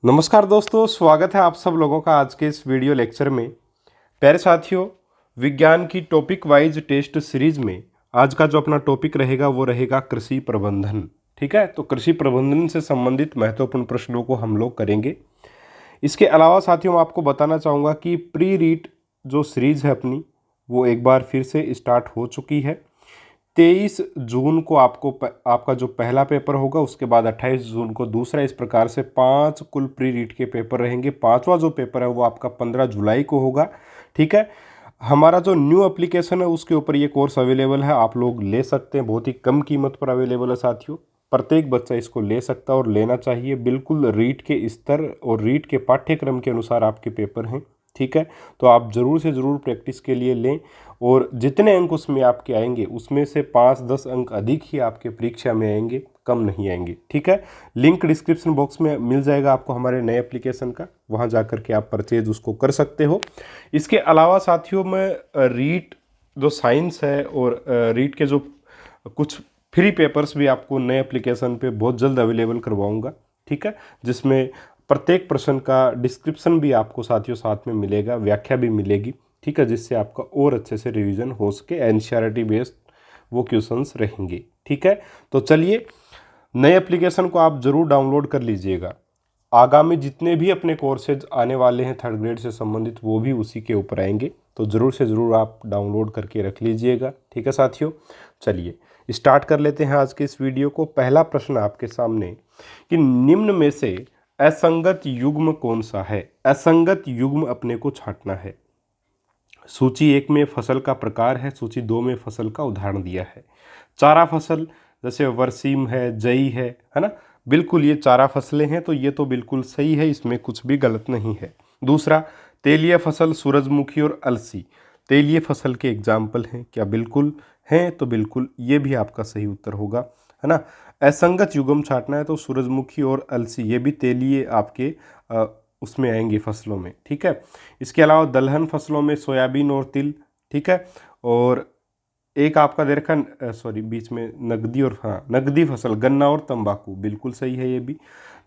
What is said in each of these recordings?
नमस्कार दोस्तों, स्वागत है आप सब लोगों का आज के इस वीडियो लेक्चर में। प्यारे साथियों, विज्ञान की टॉपिक वाइज टेस्ट सीरीज में आज का जो अपना टॉपिक रहेगा वो रहेगा कृषि प्रबंधन। ठीक है, तो कृषि प्रबंधन से संबंधित महत्वपूर्ण प्रश्नों को हम लोग करेंगे। इसके अलावा साथियों, मैं आपको बताना चाहूँगा कि प्री रीट जो सीरीज है अपनी, वो एक बार फिर से स्टार्ट हो चुकी है। 23 जून को आपका जो पहला पेपर होगा, उसके बाद 28 जून को दूसरा। इस प्रकार से 5 कुल प्री रीट के पेपर रहेंगे। पांचवा जो पेपर है वो आपका 15 जुलाई को होगा। ठीक है, हमारा जो न्यू एप्लीकेशन है उसके ऊपर ये कोर्स अवेलेबल है, आप लोग ले सकते हैं। बहुत ही कम कीमत पर अवेलेबल है साथियों। प्रत्येक बच्चा इसको ले सकता है और लेना चाहिए। बिल्कुल रीट के स्तर और रीट के पाठ्यक्रम के अनुसार आपके पेपर हैं। ठीक है, तो आप ज़रूर से ज़रूर प्रैक्टिस के लिए लें और जितने अंक उसमें आपके आएंगे उसमें से 5-10 अंक अधिक ही आपके परीक्षा में आएंगे, कम नहीं आएंगे। ठीक है, लिंक डिस्क्रिप्शन बॉक्स में मिल जाएगा आपको हमारे नए एप्लीकेशन का, वहाँ जा कर के आप परचेज उसको कर सकते हो। इसके अलावा साथियों, मैं रीट जो साइंस है और रीट के जो कुछ फ्री पेपर्स भी आपको नए एप्लीकेशन पे बहुत जल्द अवेलेबल करवाऊँगा। ठीक है, जिसमें प्रत्येक प्रश्न का डिस्क्रिप्शन भी आपको साथियों साथ में मिलेगा, व्याख्या भी मिलेगी। ठीक है, जिससे आपका और अच्छे से रिवीजन हो सके। एनसीईआरटी बेस्ड वो क्वेश्चंस रहेंगे। ठीक है, तो चलिए, नए एप्लीकेशन को आप ज़रूर डाउनलोड कर लीजिएगा। आगामी जितने भी अपने कोर्सेज आने वाले हैं थर्ड ग्रेड से संबंधित, वो भी उसी के ऊपर आएंगे, तो ज़रूर से ज़रूर आप डाउनलोड करके रख लीजिएगा। ठीक है साथियों, चलिए स्टार्ट कर लेते हैं आज के इस वीडियो को। पहला प्रश्न आपके सामने कि निम्न में से असंगत युग्म कौन सा है। असंगत युग्म अपने को छांटना है। सूची 1 में फसल का प्रकार है, सूची 2 में फसल का उदाहरण दिया है। चारा फसल जैसे वर्सीम है, जई है ना, बिल्कुल ये चारा फसलें हैं, तो ये तो बिल्कुल सही है, इसमें कुछ भी गलत नहीं है। दूसरा, तेलीय फसल सूरजमुखी और अलसी तेलीय फसल के एग्जाम्पल हैं, क्या बिल्कुल हैं? तो बिल्कुल ये भी आपका सही उत्तर होगा, है ना। असंगत युग्म छांटना है तो सूरजमुखी और अलसी ये भी तेलीय आपके उसमें आएंगे फसलों में। ठीक है, इसके अलावा दलहन फसलों में सोयाबीन और तिल। ठीक है, और एक आपका दे रखा सॉरी बीच में नगदी और नगदी फसल गन्ना और तंबाकू, बिल्कुल सही है ये भी।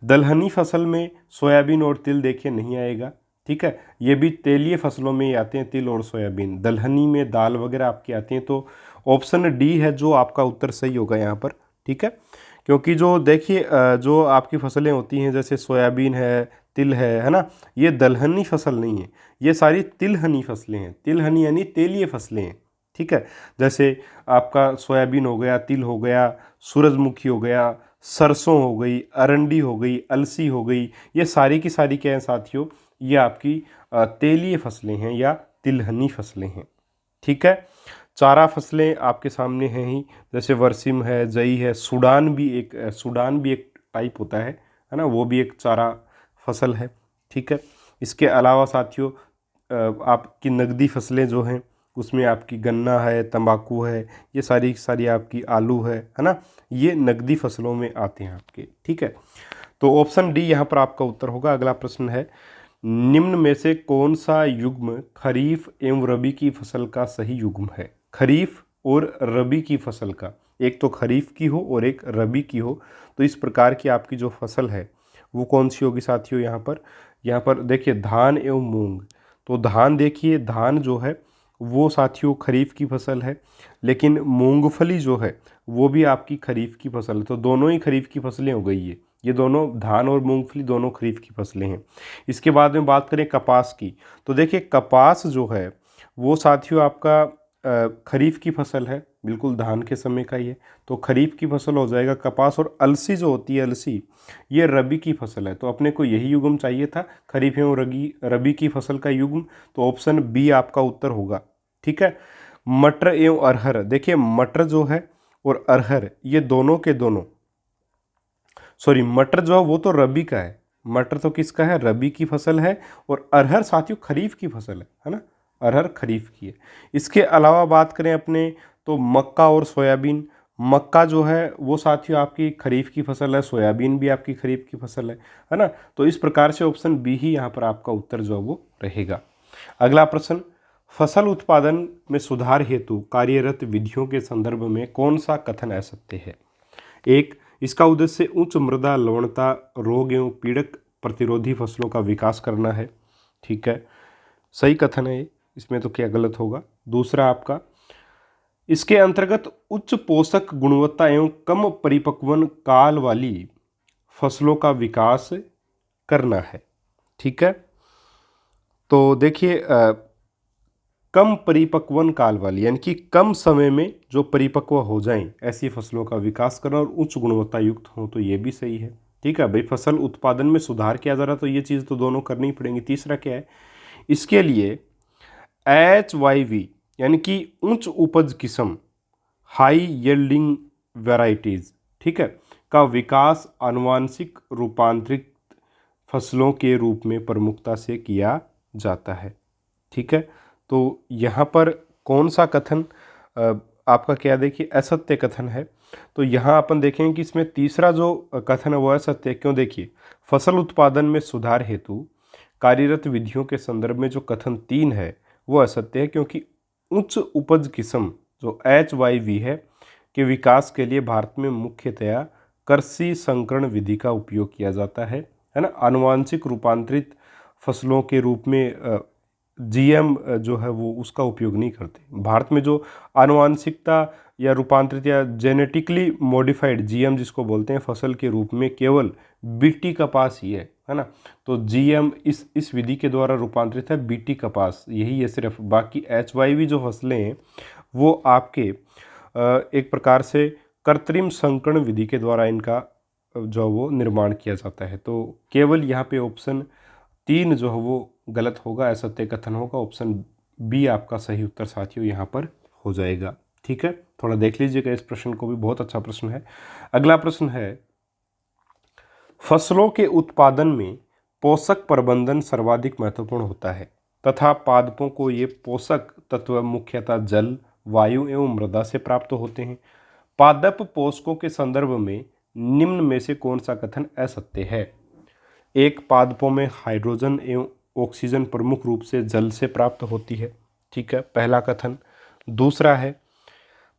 दलहनी फसल में सोयाबीन और तिल देखिए नहीं आएगा। ठीक है, ये भी तेलीय फसलों में ही आते हैं, तिल और सोयाबीन। दलहनी में दाल वगैरह आपकी आती हैं, तो ऑप्शन डी है जो आपका उत्तर सही होगा यहाँ पर। ठीक है, क्योंकि जो देखिए जो आपकी फसलें होती हैं जैसे सोयाबीन है, तिल है ना, ये दलहनी फसल नहीं है, ये सारी तिलहनी फसलें हैं। तिलहनी यानी तेलीय फसलें हैं। ठीक है, जैसे आपका सोयाबीन हो गया, तिल हो गया, सूरजमुखी हो गया, सरसों हो गई, अरंडी हो गई, अलसी हो गई, ये सारी की सारी क्या हैं साथियों, ये आपकी तेलीय फसलें हैं या तिलहनी फसलें हैं। ठीक है, चारा फसलें आपके सामने हैं ही, जैसे वर्सिम है, जई है, सूडान भी एक टाइप होता है ना, वो भी एक चारा फसल है। ठीक है, इसके अलावा साथियों आपकी नगदी फसलें जो हैं उसमें आपकी गन्ना है, तंबाकू है, ये सारी सारी आपकी आलू है ना, ये नगदी फसलों में आते हैं आपके। ठीक है, तो ऑप्शन डी यहाँ पर आपका उत्तर होगा। अगला प्रश्न है, निम्न में से कौन सा युग्म खरीफ एवं रबी की फसल का सही युग्म है। खरीफ और रबी की फसल का, एक तो खरीफ की हो और एक रबी की हो, तो इस प्रकार की आपकी जो फसल है वो कौन सी होगी साथियों। यहाँ पर देखिए धान एवं मूंग, तो धान देखिए, धान जो है वो साथियों खरीफ की फसल है, लेकिन मूंगफली जो है वो भी आपकी खरीफ की फसल है, तो दोनों ही खरीफ की फसलें हो गई है। ये दोनों धान और मूंगफली दोनों खरीफ की फसलें हैं। इसके बाद में बात करें कपास की, तो देखिए कपास जो है वो साथियों आपका खरीफ की फसल है, बिल्कुल धान के समय का ही है, तो खरीफ की फसल हो जाएगा कपास। और अलसी जो होती है, अलसी ये रबी की फसल है, तो अपने को यही युग्म चाहिए था, खरीफ एवं रबी की फसल का युग्म, तो ऑप्शन बी आपका उत्तर होगा। ठीक है, मटर एवं अरहर, देखिए मटर जो है और अरहर ये दोनों के दोनों, सॉरी मटर जो है वो तो रबी का है, मटर तो किसका है, रबी की फसल है, और अरहर साथियों खरीफ की फसल है ना, अरहर खरीफ की है। इसके अलावा बात करें अपने तो मक्का और सोयाबीन, मक्का जो है वो साथियों आपकी खरीफ की फसल है, सोयाबीन भी आपकी खरीफ की फसल है ना, तो इस प्रकार से ऑप्शन बी ही यहाँ पर आपका उत्तर जो है वो रहेगा। अगला प्रश्न, फसल उत्पादन में सुधार हेतु कार्यरत विधियों के संदर्भ में कौन सा कथन असत्य है। एक, इसका उद्देश्य उच्च मृदा लवणता रोग एवं पीड़क प्रतिरोधी फसलों का विकास करना है। ठीक है, सही कथन है ये, इसमें तो क्या गलत होगा। दूसरा आपका, इसके अंतर्गत उच्च पोषक गुणवत्ता एवं कम परिपक्वन काल वाली फसलों का विकास करना है। ठीक है, तो देखिए कम परिपक्वन काल वाली यानी कि कम समय में जो परिपक्व हो जाएं ऐसी फसलों का विकास करना और उच्च गुणवत्ता युक्त हो, तो ये भी सही है। ठीक है भाई, फसल उत्पादन में सुधार किया जा रहा, तो ये चीज़ तो दोनों करनी ही पड़ेंगी। तीसरा क्या है, इसके लिए HYV यानी कि उच्च उपज किस्म, हाई यील्डिंग वैरायटीज, ठीक है, का विकास आनुवांशिक रूपांतरित फसलों के रूप में प्रमुखता से किया जाता है। ठीक है, तो यहाँ पर कौन सा कथन आपका क्या, देखिए असत्य कथन है। तो यहाँ अपन देखेंगे कि इसमें तीसरा जो कथन है वो असत्य है। क्यों, देखिए फसल उत्पादन में सुधार हेतु कार्यरत विधियों के संदर्भ में जो कथन 3 है वो असत्य है, क्योंकि उच्च उपज किस्म जो HYV है के विकास के लिए भारत में मुख्यतया कृषि संकरण विधि का उपयोग किया जाता है ना। आनुवांशिक रूपांतरित फसलों के रूप में GM जो है वो उसका उपयोग नहीं करते। भारत में जो आनुवांशिकता या रूपांतरित या जेनेटिकली मॉडिफाइड GM जिसको बोलते हैं फसल के रूप में केवल BT कपास ही है ना। तो GM इस विधि के द्वारा रूपांतरित है BT कपास, यही है सिर्फ। बाकी HYV जो फसलें हैं वो आपके एक प्रकार से कृत्रिम संकरण विधि के द्वारा इनका जो वो निर्माण किया जाता है। तो केवल यहाँ पे ऑप्शन 3 जो है वो गलत होगा, असत्य कथन होगा। ऑप्शन B आपका सही उत्तर साथियों यहाँ पर हो जाएगा। ठीक है, थोड़ा देख लीजिएगा इस प्रश्न को भी, बहुत अच्छा प्रश्न है। अगला प्रश्न है, फसलों के उत्पादन में पोषक प्रबंधन सर्वाधिक महत्वपूर्ण होता है तथा पादपों को ये पोषक तत्व मुख्यतः जल, वायु एवं मृदा से प्राप्त होते हैं। पादप पोषकों के संदर्भ में निम्न में से कौन सा कथन असत्य है। एक, पादपों में हाइड्रोजन एवं ऑक्सीजन प्रमुख रूप से जल से प्राप्त होती है। ठीक है, पहला कथन। दूसरा है,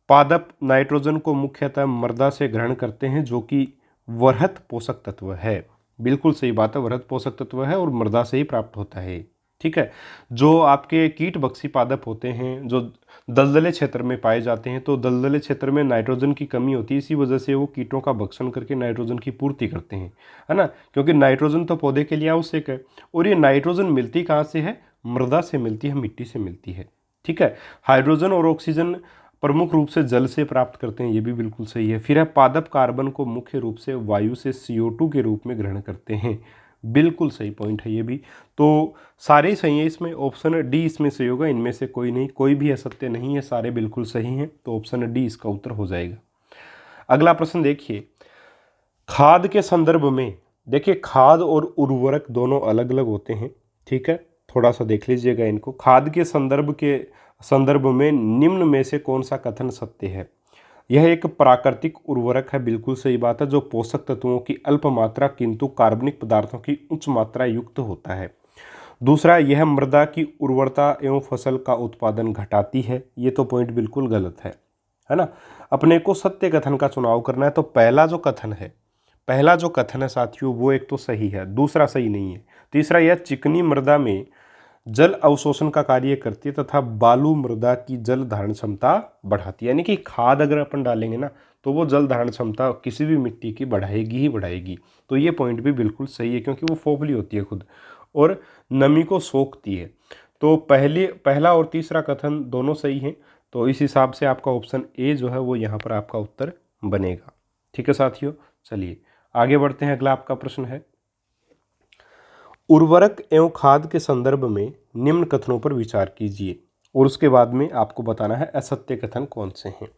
पादप नाइट्रोजन को मुख्यतः मृदा से ग्रहण करते हैं जो कि वृहत पोषक तत्व है। बिल्कुल सही बात है, वृहत पोषक तत्व है और मृदा से ही प्राप्त होता है। ठीक है, जो आपके कीटभक्षी पादप होते हैं जो दलदले क्षेत्र में पाए जाते हैं, तो दलदले क्षेत्र में नाइट्रोजन की कमी होती है, इसी वजह से वो कीटों का भक्षण करके नाइट्रोजन की पूर्ति करते हैं, है ना। क्योंकि नाइट्रोजन तो पौधे के लिए आवश्यक है, और ये नाइट्रोजन मिलती कहाँ से है, मृदा से मिलती है, मिट्टी से मिलती है। ठीक है, हाइड्रोजन और ऑक्सीजन प्रमुख रूप से जल से प्राप्त करते हैं, ये भी बिल्कुल सही है। फिर है, पादप कार्बन को मुख्य रूप से वायु से CO2 के रूप में ग्रहण करते हैं। बिल्कुल सही पॉइंट है ये भी। तो सारे सही है इसमें, ऑप्शन D इसमें सही होगा, इनमें से कोई नहीं, कोई भी असत्य नहीं है, सारे बिल्कुल सही हैं। तो ऑप्शन D इसका उत्तर हो जाएगा। अगला प्रश्न देखिए, खाद के संदर्भ में, देखिए खाद और उर्वरक दोनों अलग अलग होते हैं। ठीक है, थोड़ा सा देख लीजिएगा इनको। खाद के संदर्भ में निम्न में से कौन सा कथन सत्य है। यह एक प्राकृतिक उर्वरक है, बिल्कुल सही बात है, जो पोषक तत्वों की अल्प मात्रा किंतु कार्बनिक पदार्थों की उच्च मात्रा युक्त होता है। दूसरा, यह मृदा की उर्वरता एवं फसल का उत्पादन घटाती है, ये तो पॉइंट बिल्कुल गलत है ना। अपने को सत्य कथन का चुनाव करना है, तो पहला जो कथन है साथियों वो एक तो सही है, दूसरा सही नहीं है। तीसरा, यह चिकनी मृदा में जल अवशोषण का कार्य करती है तथा बालू मृदा की जल धारण क्षमता बढ़ाती है। यानी कि खाद अगर अपन डालेंगे ना तो वो जल धारण क्षमता किसी भी मिट्टी की बढ़ाएगी ही बढ़ाएगी। तो ये पॉइंट भी बिल्कुल सही है, क्योंकि वो फोफली होती है खुद और नमी को सोखती है। तो पहला और तीसरा कथन दोनों सही हैं। तो इस हिसाब से आपका ऑप्शन A जो है वो यहाँ पर आपका उत्तर बनेगा। ठीक है साथियों, चलिए आगे बढ़ते हैं। अगला आपका प्रश्न है, उर्वरक एवं खाद के संदर्भ में निम्न कथनों पर विचार कीजिए और उसके बाद में आपको बताना है असत्य कथन कौन से हैं।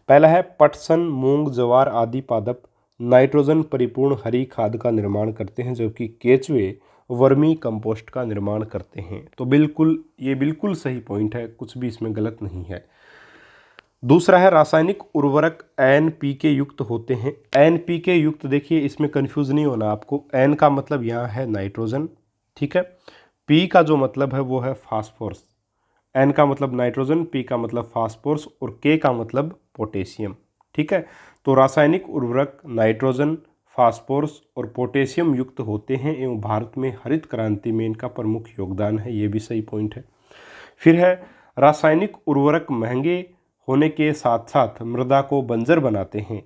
पहला है, पटसन, मूंग, ज्वार आदि पादप नाइट्रोजन परिपूर्ण हरी खाद का निर्माण करते हैं, जबकि केचुए वर्मी कंपोस्ट का निर्माण करते हैं। तो ये बिल्कुल सही पॉइंट है, कुछ भी इसमें गलत नहीं है। दूसरा है, रासायनिक उर्वरक NPK युक्त होते हैं। NPK युक्त, देखिए इसमें कंफ्यूज नहीं होना आपको। N का मतलब यहाँ है नाइट्रोजन, ठीक है। P का जो मतलब है वो है फास्फोरस। N का मतलब नाइट्रोजन, P का मतलब फास्फोरस और K का मतलब पोटेशियम। ठीक है, तो रासायनिक उर्वरक नाइट्रोजन, फास्फोरस और पोटेशियम युक्त होते हैं एवं भारत में हरित क्रांति में इनका प्रमुख योगदान है। ये भी सही पॉइंट है। फिर है रासायनिक उर्वरक महंगे होने के साथ साथ मृदा को बंजर बनाते हैं,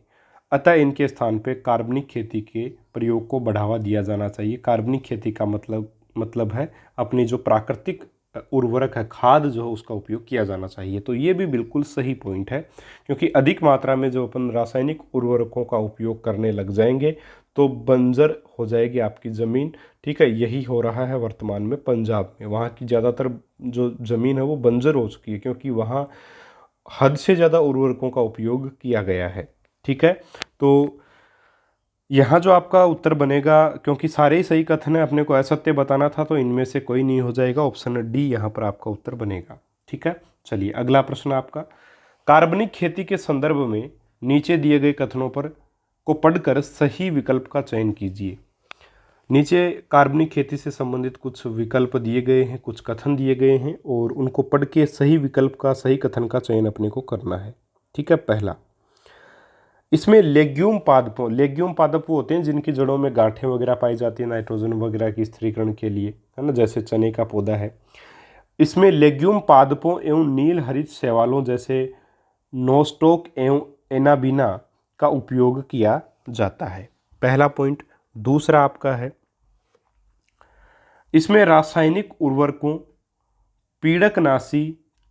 अतः इनके स्थान पर कार्बनिक खेती के प्रयोग को बढ़ावा दिया जाना चाहिए। कार्बनिक खेती का मतलब है अपनी जो प्राकृतिक उर्वरक है, खाद जो है, उसका उपयोग किया जाना चाहिए। तो ये भी बिल्कुल सही पॉइंट है, क्योंकि अधिक मात्रा में जो अपन रासायनिक उर्वरकों का उपयोग करने लग जाएंगे तो बंजर हो जाएगी आपकी ज़मीन। ठीक है, यही हो रहा है वर्तमान में पंजाब में। वहाँ की ज़्यादातर जो ज़मीन है वो बंजर हो चुकी है, क्योंकि वहाँ हद से ज़्यादा उर्वरकों का उपयोग किया गया है। ठीक है, तो यहाँ जो आपका उत्तर बनेगा, क्योंकि सारे ही सही कथन है, अपने को असत्य बताना था, तो इनमें से कोई नहीं हो जाएगा। ऑप्शन डी यहाँ पर आपका उत्तर बनेगा। ठीक है, चलिए अगला प्रश्न आपका, कार्बनिक खेती के संदर्भ में नीचे दिए गए कथनों पर को पढ़कर सही विकल्प का चयन कीजिए। नीचे कार्बनिक खेती से संबंधित कुछ विकल्प दिए गए हैं, कुछ कथन दिए गए हैं, और उनको पढ़ के सही विकल्प का, सही कथन का चयन अपने को करना है। ठीक है, पहला, इसमें लेग्यूम पादप वो होते हैं जिनकी जड़ों में गांठें वगैरह पाई जाती है नाइट्रोजन वगैरह की स्थिरीकरण के लिए, है ना, जैसे चने का पौधा है। इसमें लेग्यूम पादपों एवं नील हरित शैवालों जैसे नोस्टोक एवं एनाबिना का उपयोग किया जाता है। पहला पॉइंट। दूसरा आपका है, इसमें रासायनिक उर्वरकों, पीड़कनाशी,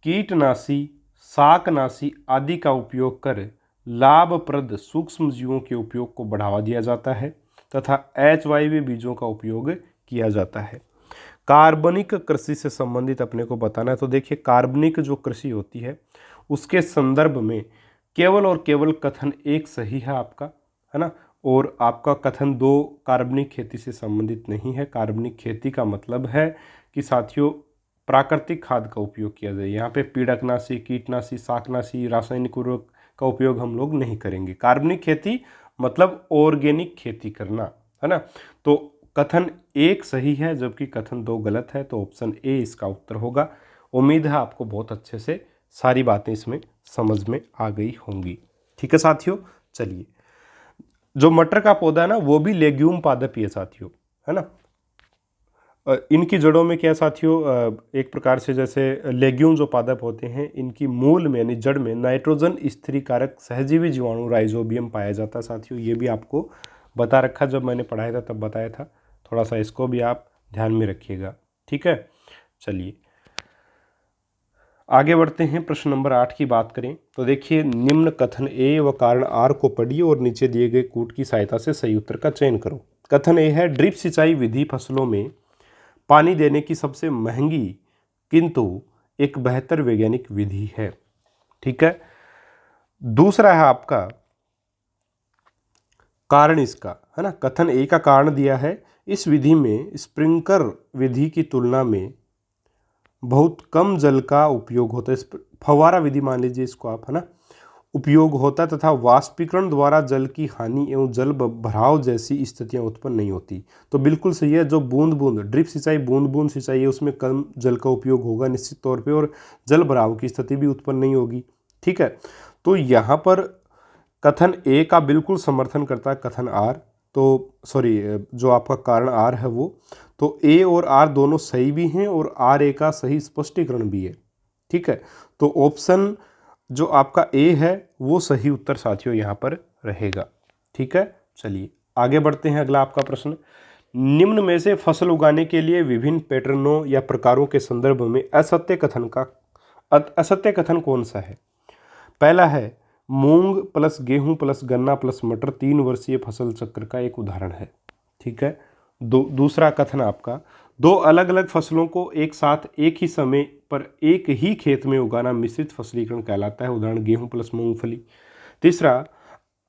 कीटनाशी, शाकनाशी आदि का उपयोग कर लाभप्रद सूक्ष्म जीवों के उपयोग को बढ़ावा दिया जाता है तथा HYV बीजों का उपयोग किया जाता है। कार्बनिक कृषि से संबंधित अपने को बताना है। तो देखिए, कार्बनिक जो कृषि होती है उसके संदर्भ में केवल और केवल कथन एक सही है आपका, है ना, और आपका कथन दो कार्बनिक खेती से संबंधित नहीं है। कार्बनिक खेती का मतलब है कि साथियों प्राकृतिक खाद का उपयोग किया जाए। यहाँ पे पीड़कनाशी, कीटनाशी, शाकनाशी, रासायनिक उर्वरक का उपयोग हम लोग नहीं करेंगे। कार्बनिक खेती मतलब ऑर्गेनिक खेती करना, है ना। तो कथन एक सही है जबकि कथन दो गलत है, तो ऑप्शन ए इसका उत्तर होगा। उम्मीद है आपको बहुत अच्छे से सारी बातें इसमें समझ में आ गई होंगी। ठीक है साथियों, चलिए, जो मटर का पौधा है ना वो भी लेग्यूम पादप ही है साथियों, है ना। इनकी जड़ों में क्या साथियों, एक प्रकार से जैसे लेग्यूम जो पादप होते हैं, इनकी मूल में यानी जड़ में नाइट्रोजन स्थिरीकारक सहजीवी जीवाणु राइजोबियम पाया जाता है साथियों। ये भी आपको बता रखा, जब मैंने पढ़ाया था तब बताया था। थोड़ा सा इसको भी आप ध्यान में रखिएगा। ठीक है, चलिए आगे बढ़ते हैं। प्रश्न नंबर 8 की बात करें तो देखिए, निम्न कथन ए व कारण आर को पढ़िए और नीचे दिए गए कूट की सहायता से सही उत्तर का चयन करो। कथन ए है, ड्रिप सिंचाई विधि फसलों में पानी देने की सबसे महंगी किंतु एक बेहतर वैज्ञानिक विधि है। ठीक है। दूसरा है आपका कारण इसका, है ना। कथन ए का कारण दिया है, इस विधि में स्प्रिंकलर विधि की तुलना में बहुत कम जल का उपयोग होता है। फव्वारा विधि मान लीजिए इसको आप, है ना, उपयोग होता है तथा वाष्पीकरण द्वारा जल की हानि एवं जल भराव जैसी स्थितियां उत्पन्न नहीं होती। तो बिल्कुल सही है, जो बूंद बूंद ड्रिप सिंचाई, बूंद बूंद सिंचाई है, उसमें कम जल का उपयोग होगा निश्चित तौर पे, और जल भराव की स्थिति भी उत्पन्न नहीं होगी। ठीक है, तो यहाँ पर कथन ए का बिल्कुल समर्थन करता है कथन आर। तो सॉरी, जो आपका कारण आर है वो, तो ए और आर दोनों सही भी हैं और आर ए का सही स्पष्टीकरण भी है। ठीक है, तो ऑप्शन जो आपका ए है वो सही उत्तर साथियों यहाँ पर रहेगा। ठीक है, चलिए आगे बढ़ते हैं। अगला आपका प्रश्न, निम्न में से फसल उगाने के लिए विभिन्न पैटर्नों या प्रकारों के संदर्भ में असत्य कथन कौन सा है। पहला है, मूंग प्लस गेहूं प्लस गन्ना प्लस मटर 3 वर्षीय फसल चक्र का एक उदाहरण है। ठीक है। दूसरा कथन आपका, दो अलग अलग फसलों को एक साथ एक ही समय पर एक ही खेत में उगाना मिश्रित फसलीकरण कहलाता है, उदाहरण गेहूं प्लस मूंगफली। तीसरा,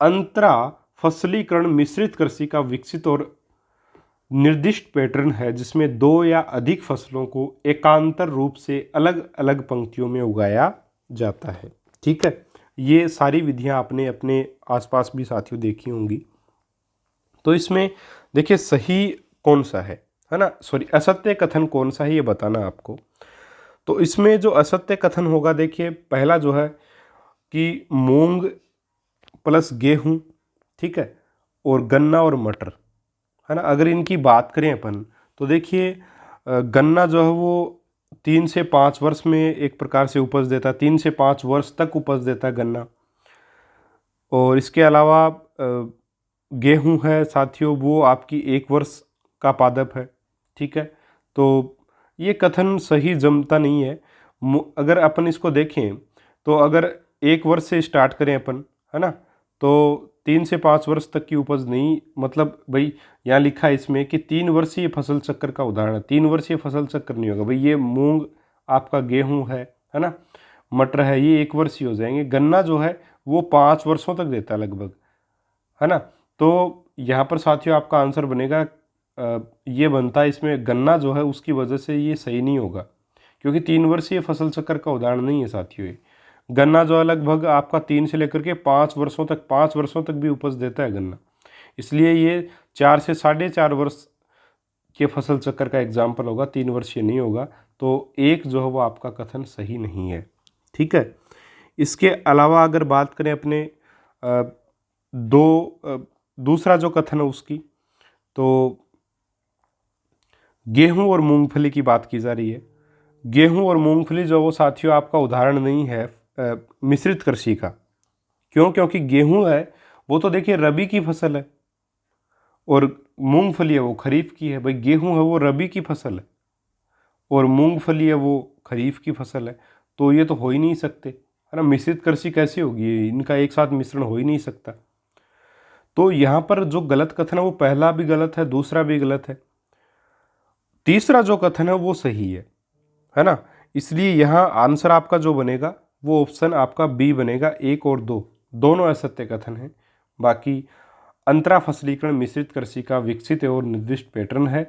अंतरा फसलीकरण मिश्रित कृषि का विकसित और निर्दिष्ट पैटर्न है जिसमें दो या अधिक फसलों को एकांतर रूप से अलग अलग पंक्तियों में उगाया जाता है। ठीक है, ये सारी विधियां आपने अपने आसपास भी साथियों देखी होंगी। तो इसमें देखिए सही कौन सा है ना, सॉरी असत्य कथन कौन सा है ये बताना आपको। तो इसमें जो असत्य कथन होगा, देखिए पहला जो है कि मूंग प्लस गेहूं, ठीक है, और गन्ना और मटर, है ना। अगर इनकी बात करें अपन तो देखिए गन्ना जो है वो 3 से 5 वर्ष में एक प्रकार से उपज देता है, 3 से 5 वर्ष तक उपज देता है गन्ना। और इसके अलावा गेहूं है साथियों, वो आपकी 1 वर्ष का पादप है, ठीक है। तो ये कथन सही जमता नहीं है। अगर अपन इसको देखें तो अगर 1 वर्ष से स्टार्ट करें अपन, है ना, तो 3 से 5 वर्ष तक की उपज नहीं, मतलब भाई यहाँ लिखा है इसमें कि 3 वर्षीय फसल चक्र का उदाहरण है। 3 वर्षीय फसल चक्र नहीं होगा भाई, ये मूंग आपका गेहूं है ना, मटर है, ये 1 वर्षीय हो जाएंगे। गन्ना जो है वो 5 वर्षों तक देता है लगभग, है ना। तो यहाँ पर साथियों आपका आंसर बनेगा ये बनता है इसमें गन्ना जो है उसकी वजह से ये सही नहीं होगा, क्योंकि 3 वर्षीय फसल चक्र का उदाहरण नहीं है साथियों ये। गन्ना जो है लगभग आपका 3 से लेकर के 5 वर्षों तक भी उपज देता है गन्ना, इसलिए ये 4 से 4.5 वर्ष के फसल चक्र का एग्जाम्पल होगा, 3 वर्षीय नहीं होगा। तो एक जो है वो आपका कथन सही नहीं है, ठीक है। इसके अलावा अगर बात करें अपने दूसरा जो कथन है उसकी, तो गेहूं और मूंगफली की बात की जा रही है। गेहूं और मूंगफली जो वो साथियों आपका उदाहरण नहीं है मिश्रित कृषि का। क्यों? क्योंकि गेहूं है वो तो देखिए रबी की फसल है और मूंगफली है वो खरीफ की है। भाई गेहूं है वो रबी की फसल है और मूंगफली है वो खरीफ की फसल है, तो ये तो हो ही नहीं सकते, है ना। मिश्रित कृषि कैसे होगी, इनका एक साथ मिश्रण हो ही नहीं सकता। तो यहाँ पर जो गलत कथन है वो पहला भी गलत है, दूसरा भी गलत है, तीसरा जो कथन है वो सही है ना। इसलिए यहाँ आंसर आपका जो बनेगा वो ऑप्शन आपका बी बनेगा। 1 और 2 दोनों असत्य कथन हैं। बाकी अंतरा फसलीकरण मिश्रित कृषि का विकसित और निर्दिष्ट पैटर्न है,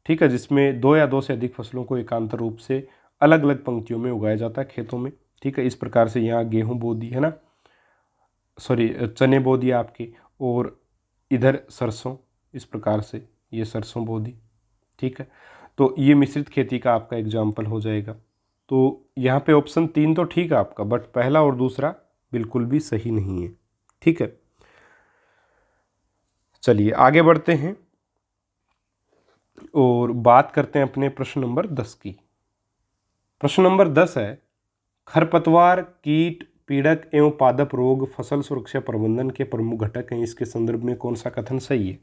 ठीक है, जिसमें 2 या 2 से अधिक फसलों को एकांतर रूप से अलग अलग पंक्तियों में उगाया जाता है खेतों में, ठीक है। इस प्रकार से यहाँ गेहूं बो दी है ना, सॉरी चने बो दिया आपके, और इधर सरसों, इस प्रकार से ये सरसों बो दी, ठीक है। तो ये मिश्रित खेती का आपका एग्जाम्पल हो जाएगा। तो यहाँ पे ऑप्शन 3 तो ठीक है आपका, बट पहला और दूसरा बिल्कुल भी सही नहीं है, ठीक है। चलिए आगे बढ़ते हैं और बात करते हैं अपने प्रश्न नंबर 10 की। प्रश्न नंबर 10 है, खरपतवार कीट पीड़क एवं पादप रोग फसल सुरक्षा प्रबंधन के प्रमुख घटक हैं, इसके संदर्भ में कौन सा कथन सही है।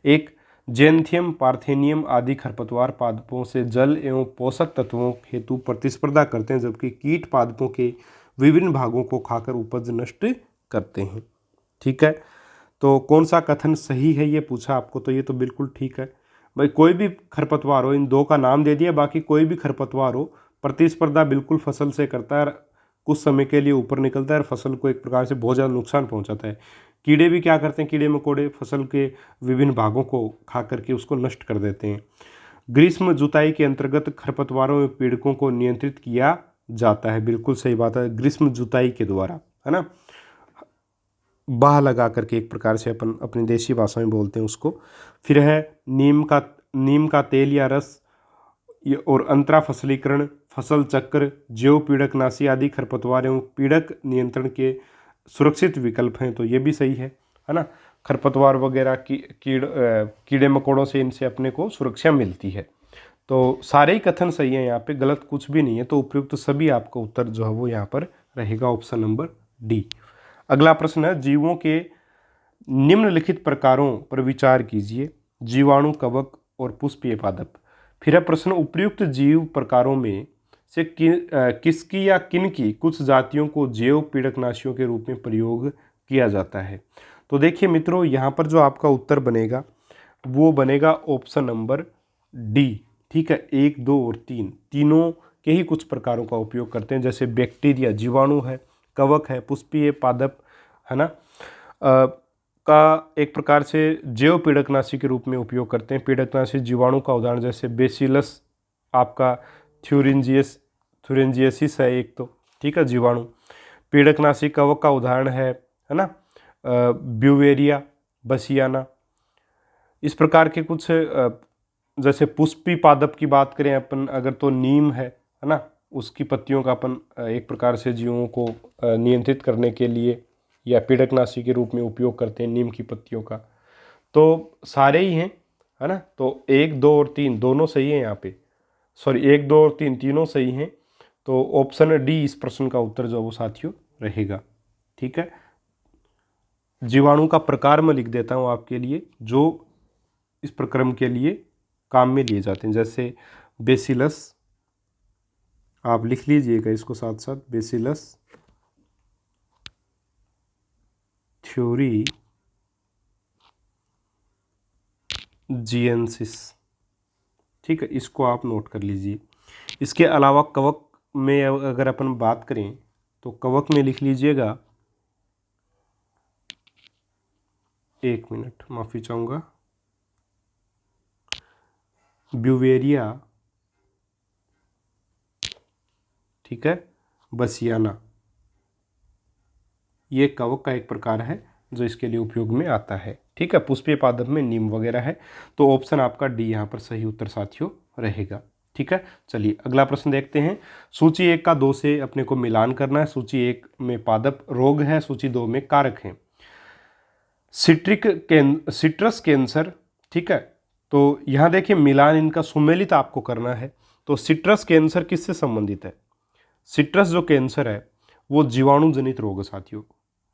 एक, जेंथियम पार्थेनियम आदि खरपतवार पादपों से जल एवं पोषक तत्वों हेतु प्रतिस्पर्धा करते हैं, जबकि कीट पादपों के विभिन्न भागों को खाकर उपज नष्ट करते हैं, ठीक है। तो कौन सा कथन सही है ये पूछा आपको, तो ये तो बिल्कुल ठीक है भाई। कोई भी खरपतवार हो, इन दो का नाम दे दिया, बाकी कोई भी खरपतवार हो प्रतिस्पर्धा बिल्कुल फसल से करता है, कुछ समय के लिए ऊपर निकलता है और फसल को एक प्रकार से बहुत ज़्यादा नुकसान पहुंचाता है। कीड़े भी क्या करते हैं, कीड़े मकोड़े फसल के विभिन्न भागों को खा करके उसको नष्ट कर देते हैं। ग्रीष्म जुताई के अंतर्गत खरपतवारों और पीड़कों को नियंत्रित किया जाता है, बिल्कुल सही बात है, ग्रीष्म जुताई के द्वारा, है ना, बाह लगा करके एक प्रकार से अपन अपनी देसी भाषा में बोलते हैं उसको। फिर है नीम का तेल या रस और अंतरा फसलीकरण, फसल चक्र, जैव पीड़कनाशी आदि खरपतवार एवं पीड़क नियंत्रण के सुरक्षित विकल्प हैं, तो ये भी सही है ना। खरपतवार वगैरह की कीड़े मकोड़ों से इनसे अपने को सुरक्षा मिलती है। तो सारे ही कथन सही है, यहाँ पे गलत कुछ भी नहीं है। तो उपयुक्त सभी आपका उत्तर जो है वो यहाँ पर रहेगा ऑप्शन नंबर डी। अगला प्रश्न है, जीवों के निम्नलिखित प्रकारों पर विचार कीजिए, जीवाणु, कवक और पुष्पीय पादप। फिर है प्रश्न, उपयुक्त जीव प्रकारों में से किसकी या किन की कुछ जातियों को जैव पीड़कनाशियों के रूप में प्रयोग किया जाता है। तो देखिए मित्रों, यहाँ पर जो आपका उत्तर बनेगा वो बनेगा ऑप्शन नंबर डी, ठीक है। 1, 2 और 3 तीनों के ही कुछ प्रकारों का उपयोग करते हैं, जैसे बैक्टीरिया जीवाणु है, कवक है, पुष्पीय पादप है ना, का एक प्रकार से जैव पीड़कनाशी के रूप में उपयोग करते हैं। पीड़कनाशी जीवाणु का उदाहरण जैसे बेसिलस, आपका थ्यूरेंजियसिस है एक, तो ठीक है जीवाणु। पीड़कनाशी कवक का उदाहरण है ना, ब्यूवेरिया बसियाना। इस प्रकार के कुछ जैसे पुष्पी पादप की बात करें अपन अगर, तो नीम है ना, उसकी पत्तियों का अपन एक प्रकार से जीवों को नियंत्रित करने के लिए या पीड़कनाशी के रूप में उपयोग करते हैं नीम की पत्तियों का। तो सारे ही हैं, है ना। तो 1, 2 और 3 दोनों सही हैं यहाँ पे, सॉरी 1, 2 और 3 तीनों सही हैं। तो ऑप्शन डी इस प्रश्न का उत्तर जो है वो साथियों रहेगा। ठीक है, जीवाणु का प्रकार मैं लिख देता हूँ आपके लिए जो इस प्रक्रम के लिए काम में लिए जाते हैं। जैसे बेसिलस, आप लिख लीजिएगा इसको साथ साथ, बेसिलस थ्योरी जिएंसिस। ठीक है, इसको आप नोट कर लीजिए। इसके अलावा कवक में अगर अपन बात करें तो कवक में लिख लीजिएगा, एक मिनट माफ़ी चाहूँगा, ब्यूवेरिया, ठीक है, बसियाना, ये कवक का एक प्रकार है जो इसके लिए उपयोग में आता है। ठीक है, पुष्पीय पादप में नीम वगैरह है। तो ऑप्शन आपका डी यहाँ पर सही उत्तर साथियों रहेगा। ठीक है, चलिए अगला प्रश्न देखते हैं। सूची 1 का 2 से अपने को मिलान करना है। सूची 1 में पादप रोग है, सूची 2 में कारक हैं। सिट्रस कैंसर, ठीक है, तो यहाँ देखिए मिलान इनका सुमेलित आपको करना है। तो सिट्रस कैंसर किससे संबंधित है? सिट्रस जो कैंसर है वो जीवाणु जनित रोग है साथियों,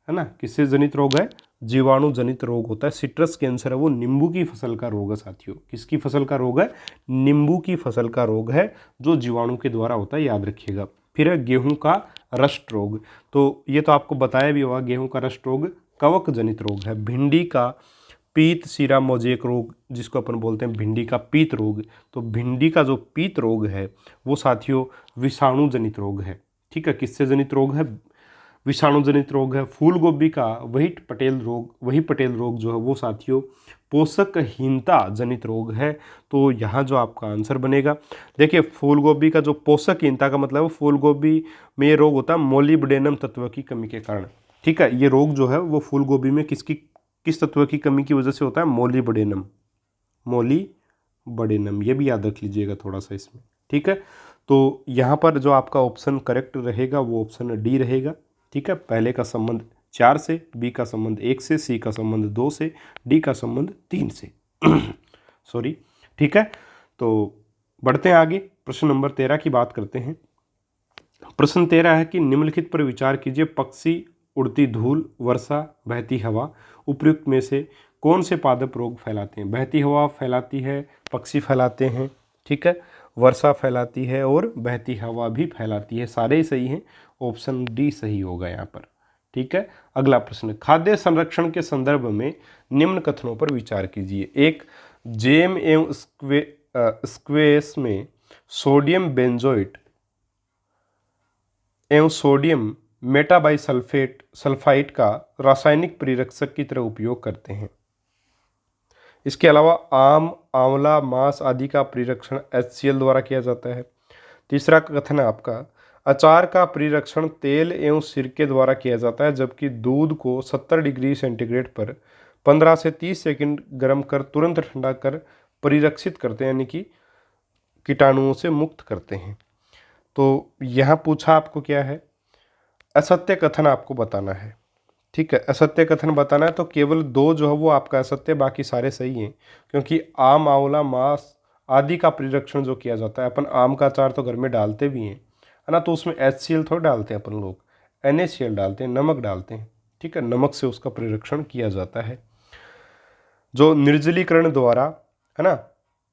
है ना। किससे जनित रोग है? जीवाणु जनित रोग होता है। सिट्रस कैंसर है वो नींबू की फसल का रोग है साथियों। किसकी फसल का रोग है? नींबू की फसल का रोग है जो जीवाणु के द्वारा होता है, याद रखिएगा। फिर है गेहूं का रस्ट रोग, तो ये तो आपको बताया भी होगा, गेहूं का रस्ट रोग कवक जनित रोग है। भिंडी का पीत सीरा मोजेक रोग, जिसको अपन बोलते हैं भिंडी का पीत रोग, तो भिंडी का जो पीत रोग है वो साथियों विषाणु जनित रोग है। ठीक है, किससे जनित रोग है? विषाणु जनित रोग है। फूल गोभी का वही पटेल रोग जो है वो साथियों पोषकहीनता जनित रोग है। तो यहाँ जो आपका आंसर बनेगा, देखिए फूल गोभी का जो पोषकहीनता का मतलब है, फूल गोभी में ये रोग होता है मोलिब्डेनम तत्व की कमी के कारण। ठीक है, ये रोग जो है वो फूल गोभी में किस तत्व की कमी की वजह से होता है? मोलिब्डेनम, ये भी याद रख लीजिएगा थोड़ा सा इसमें। ठीक है, तो यहाँ पर जो आपका ऑप्शन करेक्ट रहेगा वो ऑप्शन डी रहेगा। ठीक है, पहले का संबंध 4 से, बी का संबंध 1 से, सी का संबंध 2 से, डी का संबंध 3 से। सॉरी। ठीक है, तो बढ़ते हैं आगे। प्रश्न नंबर 13 की बात करते हैं। प्रश्न 13 है कि निम्नलिखित पर विचार कीजिए। पक्षी, उड़ती धूल, वर्षा, बहती हवा, उपयुक्त में से कौन से पादप रोग फैलाते हैं? बहती हवा फैलाती है, पक्षी फैलाते हैं, ठीक है, वर्षा फैलाती है और बहती हवा भी फैलाती है। सारे ही सही हैं, ऑप्शन डी सही होगा यहाँ पर। ठीक है, अगला प्रश्न, खाद्य संरक्षण के संदर्भ में निम्न कथनों पर विचार कीजिए। एक, जेम एवं स्क्वेस में सोडियम बेंजोइट एवं सोडियम मेटाबाइसल्फाइड का रासायनिक परिरक्षक की तरह उपयोग करते हैं। इसके अलावा आम, आंवला, मांस आदि का परिरक्षण HCl द्वारा किया जाता है। तीसरा कथन है आपका, अचार का परिरक्षण तेल एवं सिरके द्वारा किया जाता है, जबकि दूध को 70 डिग्री सेंटीग्रेड पर 15 से 30 सेकंड गर्म कर तुरंत ठंडा कर परिरक्षित करते हैं, यानी कि कीटाणुओं से मुक्त करते हैं। तो यहाँ पूछा आपको क्या है? असत्य कथन आपको बताना है। ठीक है, असत्य कथन बताना है, तो केवल 2 जो है वो आपका असत्य, बाकी सारे सही हैं। क्योंकि आम, आंवला, मांस आदि का परिरक्षण जो किया जाता है, अपन आम का अचार तो घर में डालते भी हैं, है ना, तो उसमें HCl थोड़ा डालते हैं अपन लोग, NaCl डालते हैं, नमक डालते हैं। ठीक है, नमक से उसका परिरक्षण किया जाता है। जो निर्जलीकरण द्वारा, है ना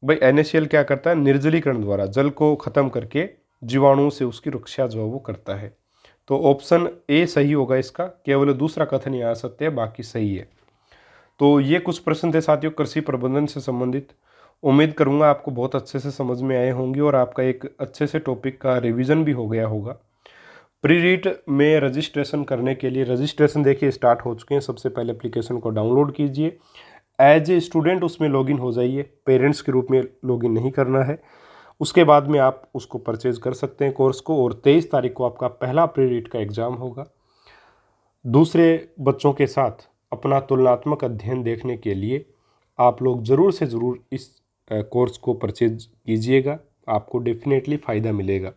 भाई, NaCl क्या करता है? निर्जलीकरण द्वारा जल को खत्म करके जीवाणुओं से उसकी रक्षा जो है वो करता है। तो ऑप्शन ए सही होगा इसका, केवल दूसरा कथन यहाँ सत्य है, बाकी सही है। तो ये कुछ प्रश्न थे साथियों कृषि प्रबंधन से संबंधित। उम्मीद करूँगा आपको बहुत अच्छे से समझ में आए होंगे और आपका एक अच्छे से टॉपिक का रिवीजन भी हो गया होगा। प्री रीट में रजिस्ट्रेशन करने के लिए, रजिस्ट्रेशन देखिए स्टार्ट हो चुके हैं। सबसे पहले एप्लीकेशन को डाउनलोड कीजिए, एज ए स्टूडेंट उसमें लॉगिन हो जाइए, पेरेंट्स के रूप में लॉगिन नहीं करना है। उसके बाद में आप उसको परचेज कर सकते हैं कोर्स को, और 23 तारीख को आपका पहला प्री रीट का एग्ज़ाम होगा। दूसरे बच्चों के साथ अपना तुलनात्मक अध्ययन देखने के लिए आप लोग ज़रूर से ज़रूर इस कोर्स को परचेज कीजिएगा, आपको डेफिनेटली फ़ायदा मिलेगा।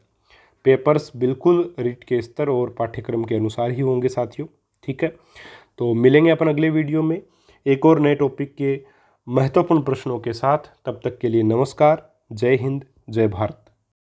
पेपर्स बिल्कुल रीट के स्तर और पाठ्यक्रम के अनुसार ही होंगे साथियों। ठीक है, तो मिलेंगे अपन अगले वीडियो में एक और नए टॉपिक के महत्वपूर्ण प्रश्नों के साथ। तब तक के लिए नमस्कार। जय हिंद, जय भारत।